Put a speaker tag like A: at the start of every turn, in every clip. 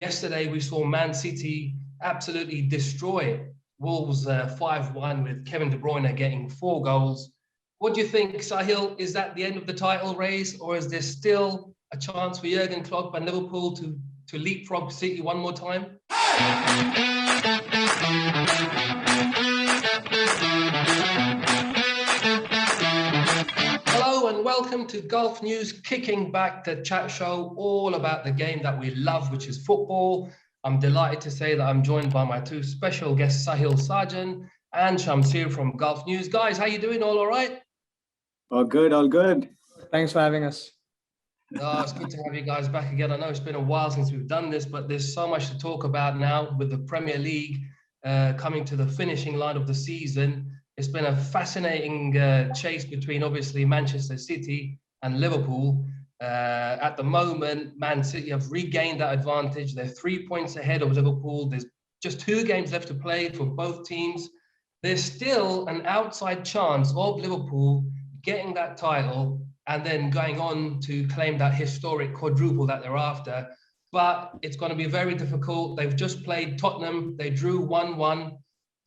A: Yesterday, we saw Man City absolutely destroy Wolves 5-1 with Kevin De Bruyne getting 4 goals. What do you think, Sahil? Is that the end of the title race, or is there still a chance for Jurgen Klopp and Liverpool to leapfrog City one more time? Hello and welcome to Golf News, kicking back the chat show all about the game that we love, which is football. I'm delighted to say that I'm joined by my 2 special guests, Sahil Sarjan and Shamsir from Golf News. Guys, how you doing? All right?
B: All good, all good.
C: Thanks for having us.
A: Oh, it's good to have you guys back again. I know it's been a while since we've done this, but there's so much to talk about now with the Premier League coming to the finishing line of the season. It's been a fascinating chase between, obviously, Manchester City and Liverpool. At the moment, Man City have regained that advantage. They're 3 points ahead of Liverpool. There's just 2 games left to play for both teams. There's still an outside chance of Liverpool getting that title and then going on to claim that historic quadruple that they're after. But it's going to be very difficult. They've just played Tottenham. They drew 1-1.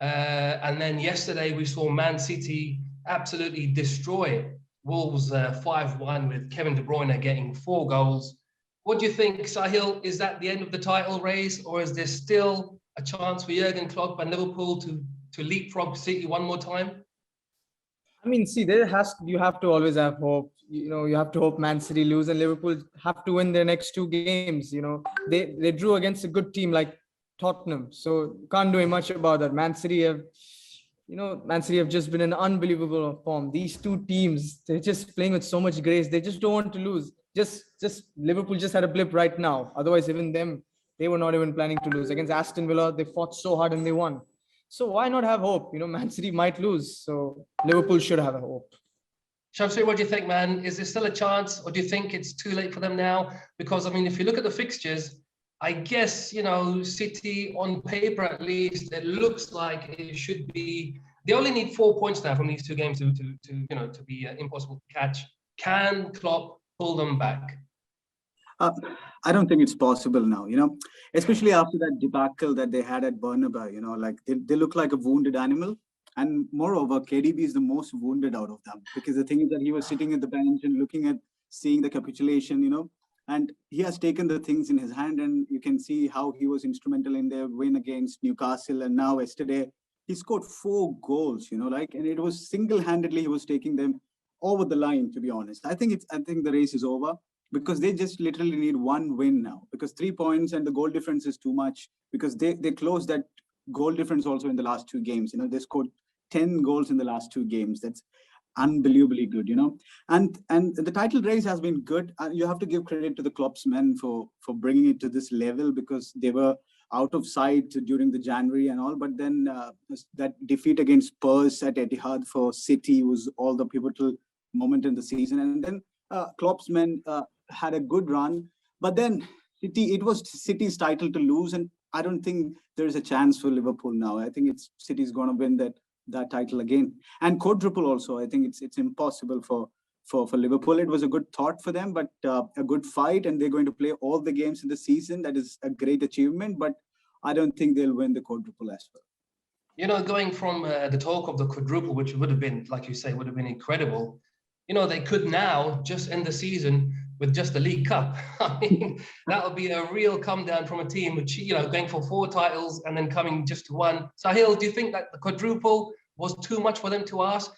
A: And then yesterday we saw Man City absolutely destroy Wolves 5-1 with Kevin De Bruyne getting 4 goals. What do you think, Sahil? Is that the end of the title race, or is there still a chance for Jurgen Klopp and Liverpool to leapfrog City one more time?
C: I mean, see, you have to always have hope. You have to hope Man City lose and Liverpool have to win their next 2 games. They drew against a good team like Tottenham, so can't do much about that. Man City have just been in unbelievable form. These 2 teams, they're just playing with so much grace. They just don't want to lose. Just Liverpool just had a blip right now. Otherwise, even them, they were not even planning to lose. Against Aston Villa, they fought so hard and they won. So why not have hope? Man City might lose, so Liverpool should have a hope.
A: Shamsir, what do you think, man? Is there still a chance, or do you think it's too late for them now? Because, I mean, if you look at the fixtures, I guess, City on paper at least, it looks like it should be. They only need 4 points now from these 2 games to be impossible to catch. Can Klopp pull them back?
B: I don't think it's possible now, especially after that debacle that they had at Bernabeu, like they look like a wounded animal. And moreover, KDB is the most wounded out of them, because the thing is that he was sitting at the bench and seeing the capitulation, and he has taken the things in his hand, and you can see how he was instrumental in their win against Newcastle. And now yesterday, he scored 4 goals, and it was single-handedly he was taking them over the line, to be honest. I think the race is over, because they just literally need 1 win now, because 3 points and the goal difference is too much, because they closed that goal difference also in the last 2 games. They scored 10 goals in the last 2 games. That's unbelievably good, and the title race has been good. You have to give credit to the Klopp's men for bringing it to this level, because they were out of sight during the January and all, but then that defeat against Spurs at Etihad for City was all the pivotal moment in the season. And then Klopp's men had a good run, but then it was City's title to lose, and I don't think there is a chance for Liverpool now. I think City's going to win that title again, and quadruple also. I think it's impossible for Liverpool. It was a good thought for them, but a good fight, and they're going to play all the games in the season. That is a great achievement, but I don't think they'll win the quadruple as well.
A: Going from the talk of the quadruple, which would have been, like you say, would have been incredible. They could now just end the season with just the League Cup. I mean, that would be a real come down from a team which, going for 4 titles and then coming just to 1. Sahil, do you think that the quadruple was too much for them to ask?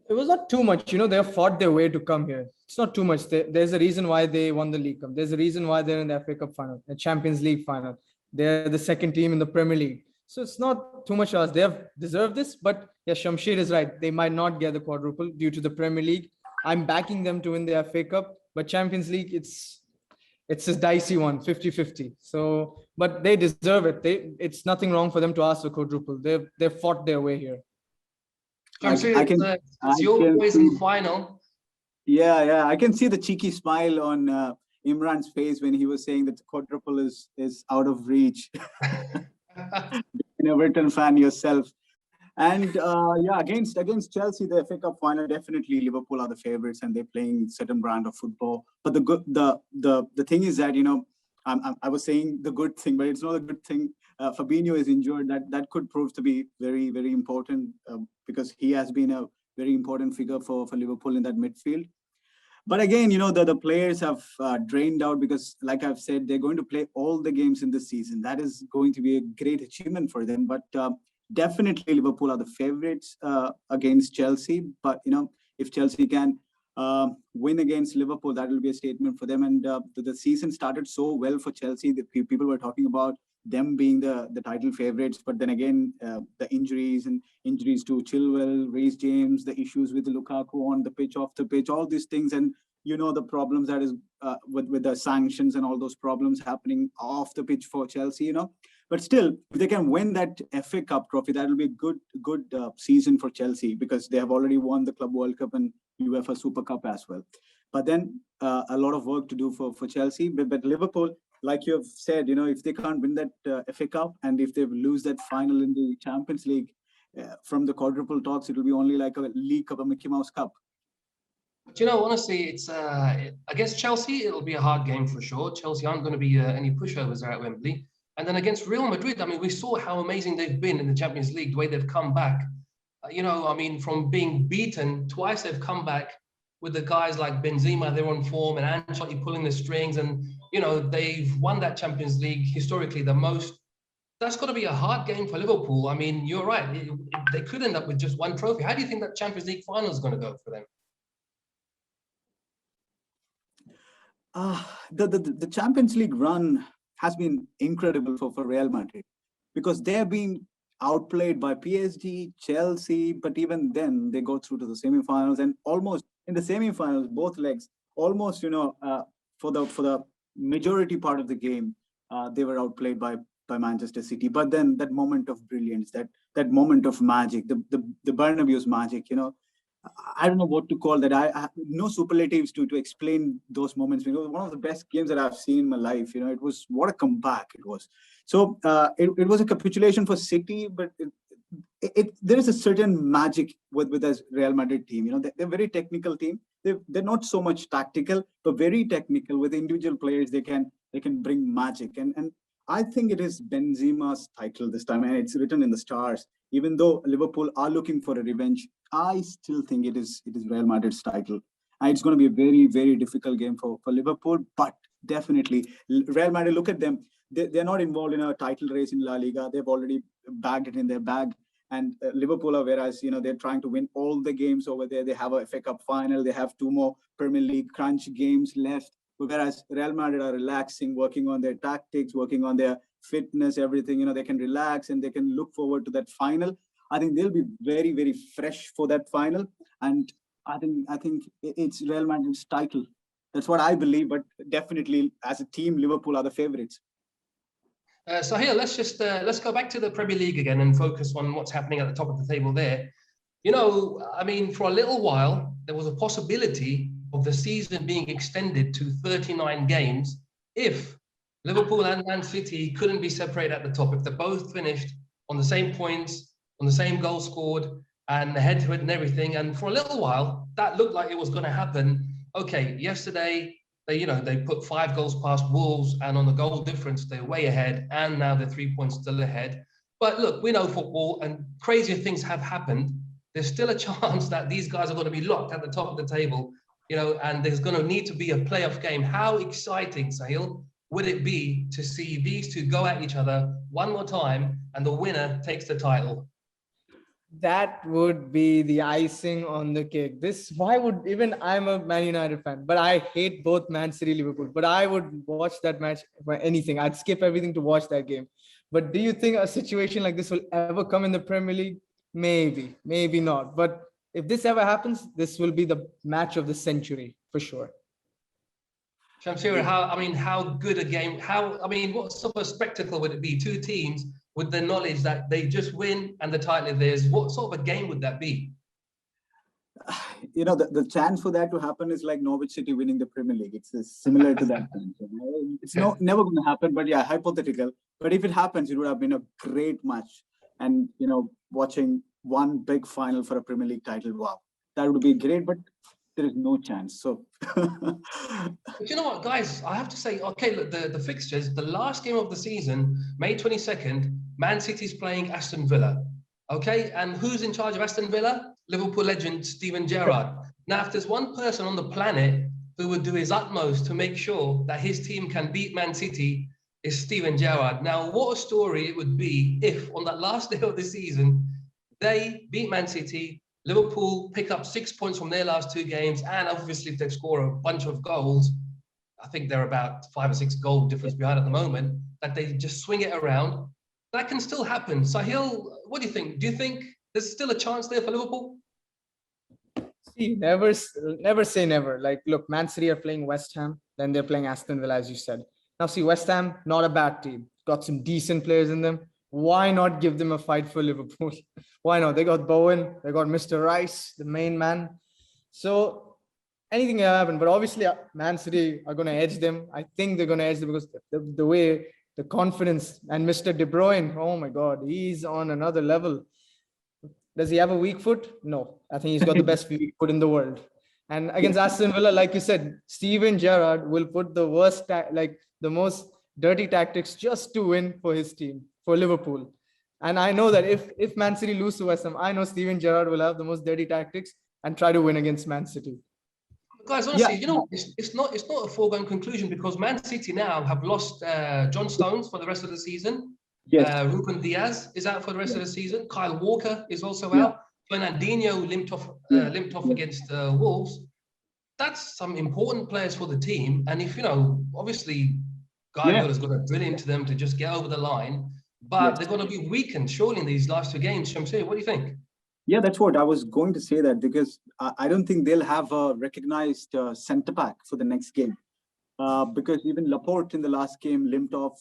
C: It was not too much. They have fought their way to come here. It's not too much. There's a reason why they won the League Cup. There's a reason why they're in the FA Cup final, the Champions League final. They're the 2nd team in the Premier League. So it's not too much to ask. They have deserved this, but yeah, Shamsir is right. They might not get the quadruple due to the Premier League. I'm backing them to win the FA Cup, but Champions League, it's a dicey one, 50-50. So, but they deserve it. It's nothing wrong for them to ask for quadruple. They've fought their way here.
A: It's your boys in the final.
B: Yeah. I can see the cheeky smile on Imran's face when he was saying that the quadruple is out of reach. Being an Everton fan yourself. And against Chelsea, the FA Cup final, definitely Liverpool are the favorites, and they're playing certain brand of football. But the thing is that I was saying the good thing, but it's not a good thing. Fabinho is injured. That could prove to be very, very important because he has been a very important figure for Liverpool in that midfield. But again, the players have drained out because, like I've said, they're going to play all the games in the season. That is going to be a great achievement for them. But definitely, Liverpool are the favorites against Chelsea. But if Chelsea can win against Liverpool, that will be a statement for them. And the season started so well for Chelsea that people were talking about them being the title favorites. But then again, the injuries to Chilwell, Reece James, the issues with Lukaku on the pitch, off the pitch, all these things, and the problems that is with the sanctions and all those problems happening off the pitch for Chelsea. But still, if they can win that FA Cup trophy, that will be a good season for Chelsea because they have already won the Club World Cup and UEFA Super Cup as well. But then a lot of work to do for Chelsea. But Liverpool, like you have said, if they can't win that FA Cup and if they lose that final in the Champions League from the quadruple talks, it will be only like a League Cup, a Mickey Mouse Cup.
A: But honestly, it's against Chelsea, it'll be a hard game for sure. Chelsea aren't going to be any pushovers there at Wembley. And then against Real Madrid, I mean, we saw how amazing they've been in the Champions League, the way they've come back. From being beaten twice, they've come back with the guys like Benzema, they're on form, and Ancelotti pulling the strings. And, they've won that Champions League historically the most. That's got to be a hard game for Liverpool. I mean, you're right. They could end up with just one trophy. How do you think that Champions League final is going to go for them?
B: The Champions League run has been incredible for Real Madrid because they're being outplayed by PSG, Chelsea, but even then they go through to the semifinals and almost in the semifinals, both legs, almost, for the majority part of the game, they were outplayed by Manchester City. But then that moment of brilliance, that moment of magic, the Bernabeu's magic, I don't know what to call that. I no superlatives to explain those moments. One of the best games that I've seen in my life. It was what a comeback it was. So it was a capitulation for City, but there is a certain magic with this Real Madrid team. They're a very technical team. They're not so much tactical, but very technical. With individual players, they can bring magic. And I think it is Benzema's title this time, and it's written in the stars. Even though Liverpool are looking for a revenge, I still think it is Real Madrid's title. And it's going to be a very, very difficult game for Liverpool, but definitely Real Madrid, look at them. They're not involved in a title race in La Liga. They've already bagged it in their bag. And Liverpool are, whereas, they're trying to win all the games over there. They have a FA Cup final. They have 2 more Premier League crunch games left. Whereas Real Madrid are relaxing, working on their tactics, working on their fitness, everything. They can relax and they can look forward to that final. I think they'll be very, very fresh for that final. And I think it's Real Madrid's title. That's what I believe. But definitely, as a team, Liverpool are the favorites.
A: So here, let's go back to the Premier League again and focus on what's happening at the top of the table there. For a little while, there was a possibility of the season being extended to 39 games if Liverpool and Man City couldn't be separated at the top, if they both finished on the same points, on the same goal scored, and the head-to-head and everything. And for a little while, that looked like it was going to happen. Okay, yesterday, they put 5 goals past Wolves, and on the goal difference, they're way ahead, and now they're 3 points still ahead. But look, we know football, and crazier things have happened. There's still a chance that these guys are going to be locked at the top of the table, and there's going to need to be a playoff game. How exciting, Sahil, would it be to see these two go at each other one more time, and the winner takes the title?
C: That would be the icing on the cake. I'm a Man United fan, but I hate both Man City, Liverpool. But I would watch that match for anything. I'd skip everything to watch that game. But do you think a situation like this will ever come in the Premier League? Maybe, maybe not. But if this ever happens, this will be the match of the century for sure.
A: Shamsir, how good a game, what sort of a spectacle would it be? 2 teams with the knowledge that they just win and the title is theirs. What sort of a game would that be?
B: The chance for that to happen is like Norwich City winning the Premier League. It's similar to that. It's never going to happen, but yeah, hypothetical. But if it happens, it would have been a great match. And, watching one big final for a Premier League title, wow, that would be great. But there is no chance. So,
A: But you know what, guys? I have to say, okay, look, the fixtures, the last game of the season, May 22nd, Man City's playing Aston Villa. Okay, and who's in charge of Aston Villa? Liverpool legend Steven Gerrard. Now, if there's one person on the planet who would do his utmost to make sure that his team can beat Man City, is Steven Gerrard. Now, what a story it would be if on that last day of the season, they beat Man City, Liverpool pick up 6 points from their last two games, and obviously if they score a bunch of goals, I think they're about 5 or 6 goal difference behind at the moment, that they just swing it around. That can still happen. Sahil, what do you think? Do you think there's still a chance there for Liverpool?
C: See, never say never. Like, look, Man City are playing West Ham, then they're playing Aston Villa, as you said. Now, see, West Ham, not a bad team. Got some decent players in them. Why not give them a fight for Liverpool? Why not? They got Bowen, they got Mr. Rice, the main man. So anything can happen. But obviously, Man City are going to edge them. I think they're going to edge them because the way, the confidence, and Mr. De Bruyne, oh my God, he's on another level. Does he have a weak foot? No. I think he's got the best weak foot in the world. And against Aston Villa, like you said, Steven Gerrard will put the worst, the most dirty tactics just to win for his team, for Liverpool. And I know that if Man City lose to West Ham, I know Steven Gerrard will have the most dirty tactics and try to win against Man City.
A: Guys, honestly, you know, it's not a foregone conclusion because Man City now have lost John Stones for the rest of the season.
B: yes.
A: Ruben Diaz is out for the rest of the season. Kyle Walker is also out. Fernandinho limped off against Wolves. That's some important players for the team. And if, you know, obviously Guardiola's got to drill into them to just get over the line, but they're going to be weakened surely in these last two games. Shamsir, what do you think?
B: Yeah, that's what I was going to say, that because I don't think they'll have a recognized centre back for the next game. Because even Laporte in the last game limped off.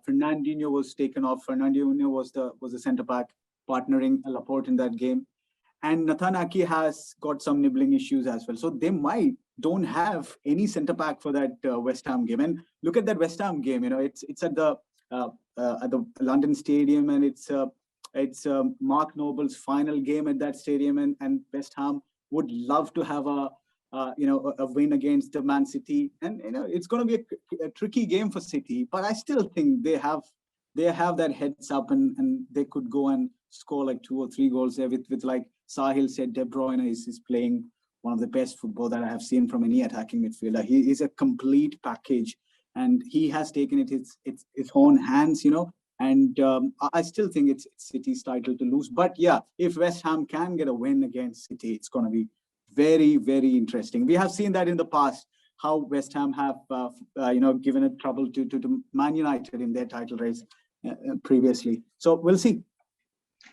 B: Fernandinho was taken off. Fernandinho was the centre back partnering Laporte in that game, and Nathan Ake has got some nibbling issues as well. So they don't have any centre back for that West Ham game. And look at that West Ham game. You know, it's at the London Stadium, and it's Mark Noble's final game at that stadium, and West Ham would love to have a win against the Man City, and you know it's going to be a tricky game for City. But I still think they have that heads up, and they could go and score like 2 or 3 goals there. With like Sahil said, De Bruyne is playing one of the best football that I have seen from any attacking midfielder. He is a complete package, and he has taken it his own hands, you know. And I still think it's City's title to lose. But yeah, if West Ham can get a win against City, it's going to be very, very interesting. We have seen that in the past, how West Ham have given it trouble to Man United in their title race previously. So we'll see.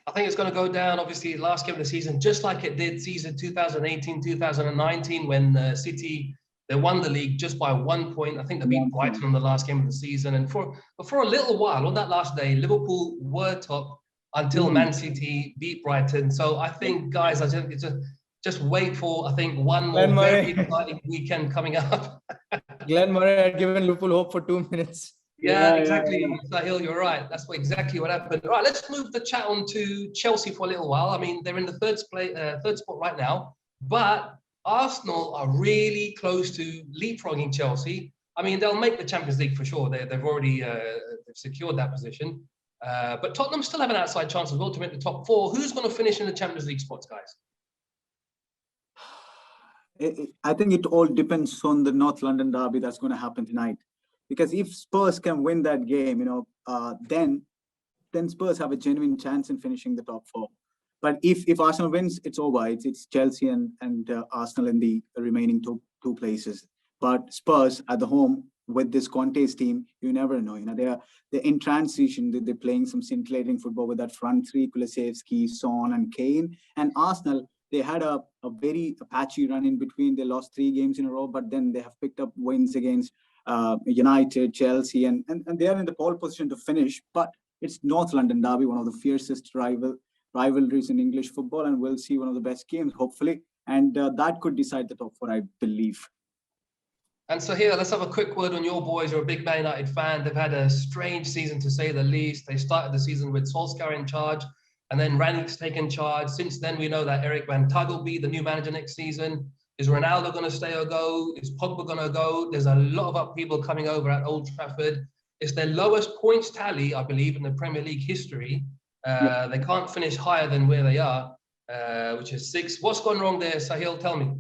A: I think it's going to go down, obviously, last game of the season, just like it did season 2018, 2019, when City, they won the league just by 1 point. I think they beat Brighton on the last game of the season. And for a little while, on that last day, Liverpool were top until Man City beat Brighton. So I think, guys, just wait for, I think, one more very exciting weekend coming up.
C: Glenn Murray had given Liverpool hope for 2 minutes.
A: Yeah, exactly. Sahil, you're right. That's exactly what happened. All right, let's move the chat on to Chelsea for a little while. I mean, they're in the third spot right now, but Arsenal are really close to leapfrogging Chelsea. I mean, they'll make the Champions League for sure. They've already secured that position. But Tottenham still have an outside chance as well to make the top 4. Who's going to finish in the Champions League spots, guys?
B: I think it all depends on the North London derby that's going to happen tonight. Because if Spurs can win that game, you know, then Spurs have a genuine chance in finishing the top 4. But if Arsenal wins, it's over. It's Chelsea and Arsenal in the remaining two places. But Spurs at the home with this Conte's team, you never know. You know, they're in transition. They're playing some scintillating football with that front three: Kulusevski, Son, and Kane. And Arsenal, they had a very patchy run in between. They lost 3 games in a row, but then they have picked up wins against United, Chelsea, and they are in the pole position to finish. But it's North London derby, one of the fiercest rivalries in English football, and we'll see one of the best games, hopefully. And that could decide the top 4, I believe.
A: And so here, let's have a quick word on your boys. You're a big Man United fan. They've had a strange season, to say the least. They started the season with Solskjaer in charge, and then Rangnick's taken charge. Since then, we know that Eric Van Tag will be the new manager next season. Is Ronaldo going to stay or go? Is Pogba going to go? There's a lot of upheaval coming over at Old Trafford. It's their lowest points tally, I believe, in the Premier League history. They can't finish higher than where they are, which is 6. What's gone wrong there, Sahil? Tell me.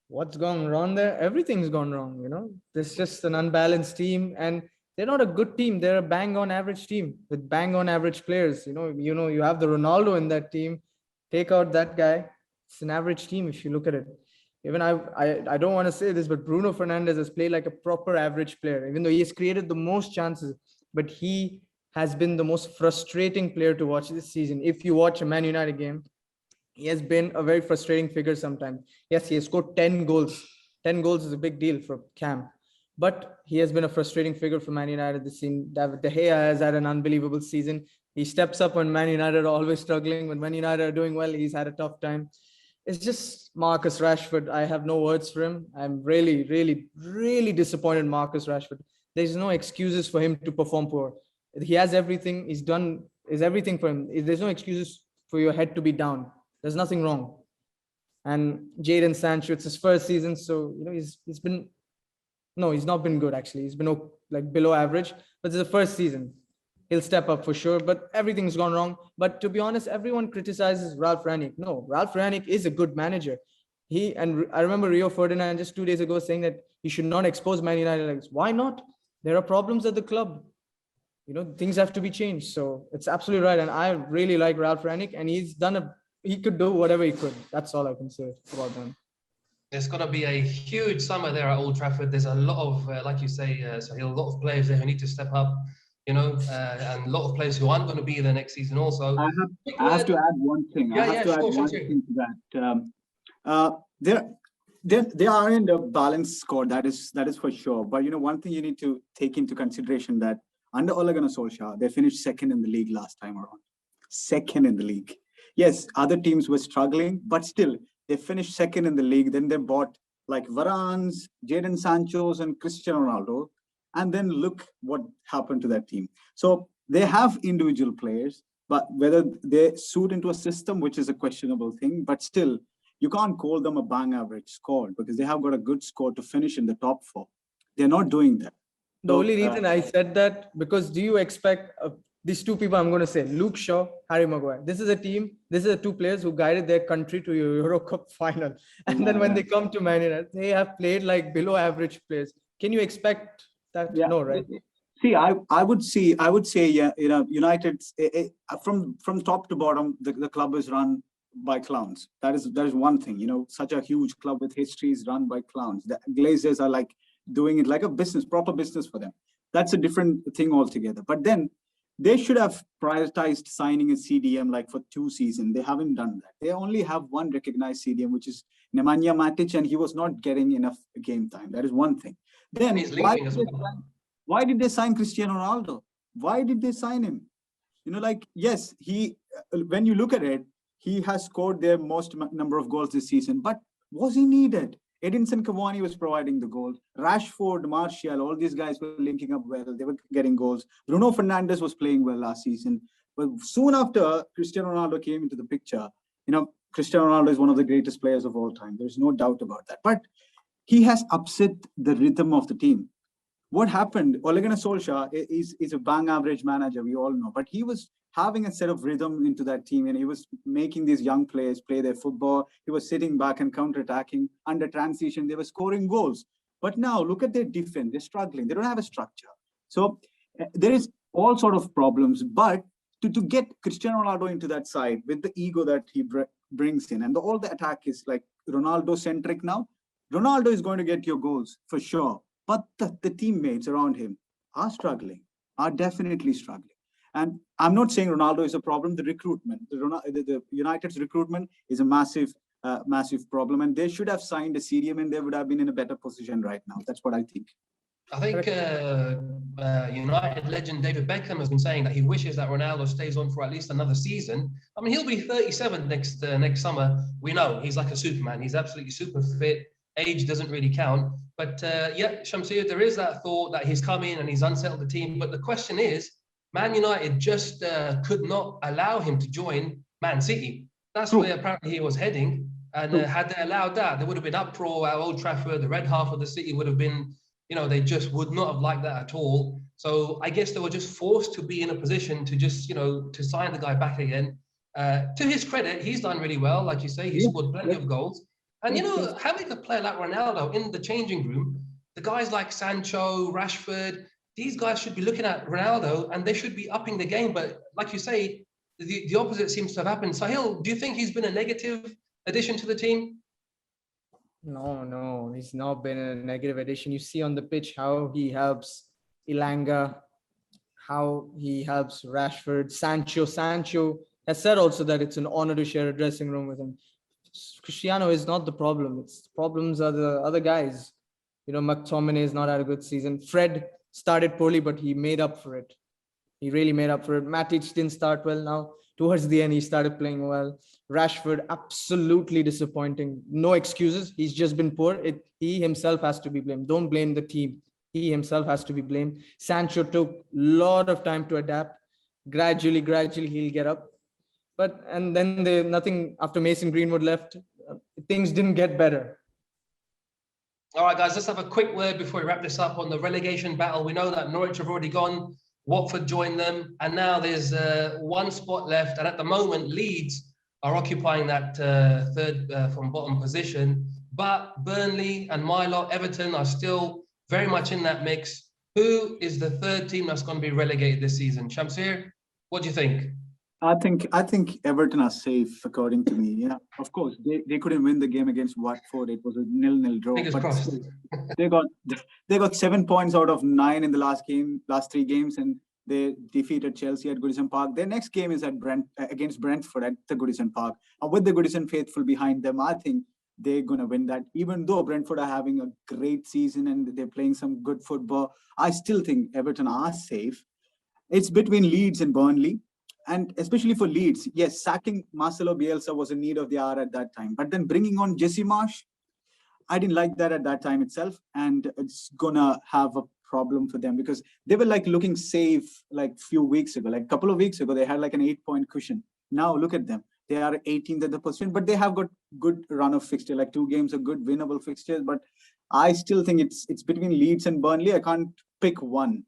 C: What's gone wrong there? Everything's gone wrong, you know. There's just an unbalanced team, and they're not a good team. They're a bang on average team with bang on average players. You have the Ronaldo in that team. Take out that guy. It's an average team if you look at it. Even I don't want to say this, but Bruno Fernandes has played like a proper average player, even though he has created the most chances, but he has been the most frustrating player to watch this season. If you watch a Man United game, he has been a very frustrating figure sometimes. Yes, he has scored 10 goals. 10 goals is a big deal for Cam. But he has been a frustrating figure for Man United this season. David De Gea has had an unbelievable season. He steps up when Man United are always struggling. When Man United are doing well, he's had a tough time. It's just Marcus Rashford. I have no words for him. I'm really, really, really disappointed in Marcus Rashford. There's no excuses for him to perform poor. He has everything. He's done is everything for him. There's no excuses for your head to be down. There's nothing wrong. And Jadon Sancho, it's his first season, so he's not been good actually. He's been like below average, but it's the first season. He'll step up for sure, but everything's gone wrong. But to be honest, everyone criticizes Ralph Rangnick. No, Ralph Rangnick is a good manager. I remember Rio Ferdinand just 2 days ago saying that he should not expose Man United like this. Why not? There are problems at the club. Things have to be changed. So it's absolutely right. And I really like Ralph Rangnick, and he could do whatever he could. That's all I can say about them.
A: There's going to be a huge summer there at Old Trafford. There's a lot of, like you say, Sahil, a lot of players there who need to step up, and a lot of players who aren't going to be there next season also.
B: I have to add one thing. To that. They aren't a balanced squad, that is for sure. But one thing you need to take into consideration that under Ole Gunnar Solskjaer, they finished second in the league last time around. Second in the league. Yes, other teams were struggling, but still, they finished second in the league. Then they bought like Varane's, Jadon Sancho's, and Cristiano Ronaldo. And then look what happened to that team. So they have individual players, but whether they suit into a system, which is a questionable thing, but still, you can't call them a bang average squad because they have got a good score to finish in the top 4. They're not doing that.
C: The only reason I said that, because do you expect these two people, I'm going to say, Luke Shaw, Harry Maguire. This is a team, this is the 2 players who guided their country to a Euro Cup final. And then when they come to Man United, they have played like below average players. Can you expect that? Yeah. No, right?
B: See, I would say, yeah, United, from top to bottom, the club is run by clowns. That is one thing, such a huge club with history is run by clowns. The Glazers are like doing it like a business, proper business for them. That's a different thing altogether. But then they should have prioritized signing a CDM like for 2 seasons. They haven't done that. They only have one recognized CDM, which is Nemanja Matic, and he was not getting enough game time. That is one thing. Then why did they sign Cristiano Ronaldo? Why did they sign him? Yes, when you look at it, he has scored their most number of goals this season, but was he needed? Edinson Cavani was providing the goals. Rashford, Martial, all these guys were linking up well. They were getting goals. Bruno Fernandes was playing well last season. But soon after Cristiano Ronaldo came into the picture, Cristiano Ronaldo is one of the greatest players of all time. There's no doubt about that. But he has upset the rhythm of the team. What happened? Ole Gunnar Solskjaer is a bang average manager, we all know. But he was having a set of rhythm into that team, and he was making these young players play their football. He was sitting back and counter-attacking. Under transition, they were scoring goals. But now look at their defense. They're struggling. They don't have a structure. So there is all sort of problems. But to get Cristiano Ronaldo into that side with the ego that he brings in, and all the attack is like Ronaldo-centric now, Ronaldo is going to get your goals for sure. But the teammates around him are struggling, are definitely struggling. And I'm not saying Ronaldo is a problem. The recruitment, the United's recruitment is a massive problem. And they should have signed a CDM and they would have been in a better position right now. That's what I think.
A: I think United legend David Beckham has been saying that he wishes that Ronaldo stays on for at least another season. I mean, he'll be 37 next summer. We know he's like a Superman. He's absolutely super fit. Age doesn't really count. But yeah, Shamsir, there is that thought that he's come in and he's unsettled the team. But the question is, Man United just could not allow him to join Man City. That's where apparently he was heading. And had they allowed that, there would have been uproar at Old Trafford. The red half of the city would have been, they just would not have liked that at all. So I guess they were just forced to be in a position to just, to sign the guy back again. To his credit, he's done really well. Like you say, he scored plenty of goals. And, having a player like Ronaldo in the changing room, the guys like Sancho, Rashford, these guys should be looking at Ronaldo and they should be upping the game. But like you say, the opposite seems to have happened. Sahil, do you think he's been a negative addition to the team?
C: No, he's not been a negative addition. You see on the pitch how he helps Ilanga, how he helps Rashford, Sancho has said also that it's an honor to share a dressing room with him. Cristiano is not the problem. Problems are the other guys. McTominay has not had a good season. Fred started poorly, but he made up for it. He really made up for it. Matic didn't start well. Now towards the end, he started playing well. Rashford, absolutely disappointing. No excuses. He's just been poor. He himself has to be blamed. Don't blame the team. He himself has to be blamed. Sancho took a lot of time to adapt. Gradually, he'll get up. And then nothing after Mason Greenwood left. Things didn't get better.
A: All right, guys, let's have a quick word before we wrap this up on the relegation battle. We know that Norwich have already gone. Watford joined them. And now there's one spot left. And at the moment, Leeds are occupying that third from bottom position. But Burnley and my lot, Everton, are still very much in that mix. Who is the third team that's going to be relegated this season? Shamsir, what do you think?
B: I think Everton are safe, according to me. Yeah, of course, they couldn't win the game against Watford. It was a 0-0 draw.
A: Fingers crossed.
B: They got 7 points out of 9 in the last 3 games, and they defeated Chelsea at Goodison Park. Their next game is against Brentford at the Goodison Park. And with the Goodison faithful behind them, I think they're going to win that. Even though Brentford are having a great season and they're playing some good football, I still think Everton are safe. It's between Leeds and Burnley. And especially for Leeds, yes, sacking Marcelo Bielsa was a need of the hour at that time. But then bringing on Jesse Marsch, I didn't like that at that time itself. And it's going to have a problem for them because they were looking safe like a few weeks ago. Like a couple of weeks ago, they had like an 8-point cushion. Now look at them. They are 18th at the position, but they have got good run of fixture, like 2 games of good winnable fixtures. But I still think it's between Leeds and Burnley. I can't pick one.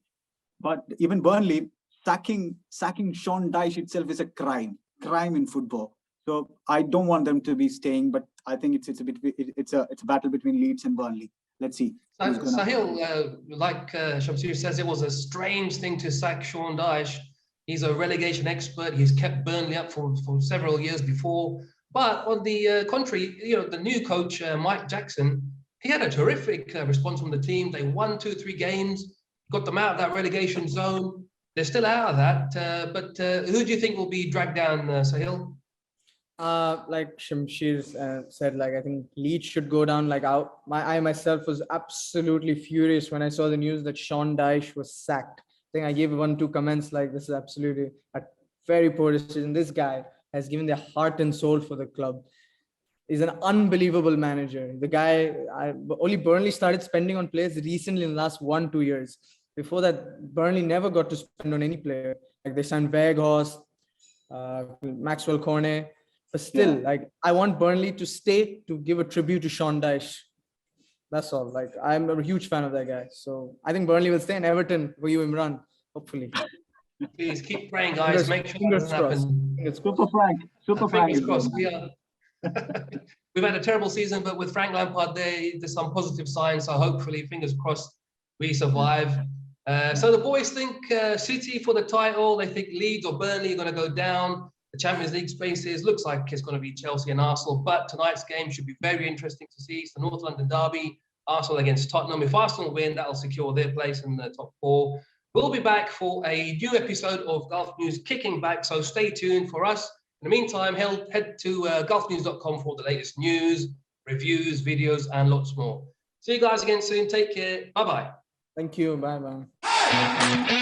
B: But even Burnley, sacking Sean Dyche itself is a crime in football. So I don't want them to be staying, but I think it's a battle between Leeds and Burnley. Let's see.
A: Sahil, like Shamsir says, it was a strange thing to sack Sean Dyche. He's a relegation expert. He's kept Burnley up for several years before. But on the contrary, the new coach, Mike Jackson, he had a terrific response from the team. They won 2-3 games, got them out of that relegation zone. They're still out of that. But who do you think will be dragged down, Sahil?
C: Like Shamsir said, I think Leeds should go down. I myself was absolutely furious when I saw the news that Sean Dyche was sacked. I think I gave 1-2 comments this is absolutely a very poor decision. This guy has given their heart and soul for the club. He's an unbelievable manager. The guy, only Burnley started spending on players recently in the last 1-2 years. Before that, Burnley never got to spend on any player. They signed Weghorst, Maxwell Cornet. But still, I want Burnley to stay to give a tribute to Sean Dyche. That's all. I'm a huge fan of that guy. So I think Burnley will stay, and Everton for you, Imran, hopefully.
A: Please keep praying, guys. Make sure it doesn't happen.
B: Super Frank.
A: Fingers crossed. We've had a terrible season, but with Frank Lampard there's some positive signs. So hopefully, fingers crossed, we survive. So the boys think City for the title. They think Leeds or Burnley are going to go down. The Champions League spaces looks like it's going to be Chelsea and Arsenal. But tonight's game should be very interesting to see. It's the North London derby. Arsenal against Tottenham. If Arsenal win, that'll secure their place in the top 4. We'll be back for a new episode of Gulf News Kicking Back. So stay tuned for us. In the meantime, head to gulfnews.com for the latest news, reviews, videos, and lots more. See you guys again soon. Take care. Bye-bye.
C: Thank you. Bye-bye.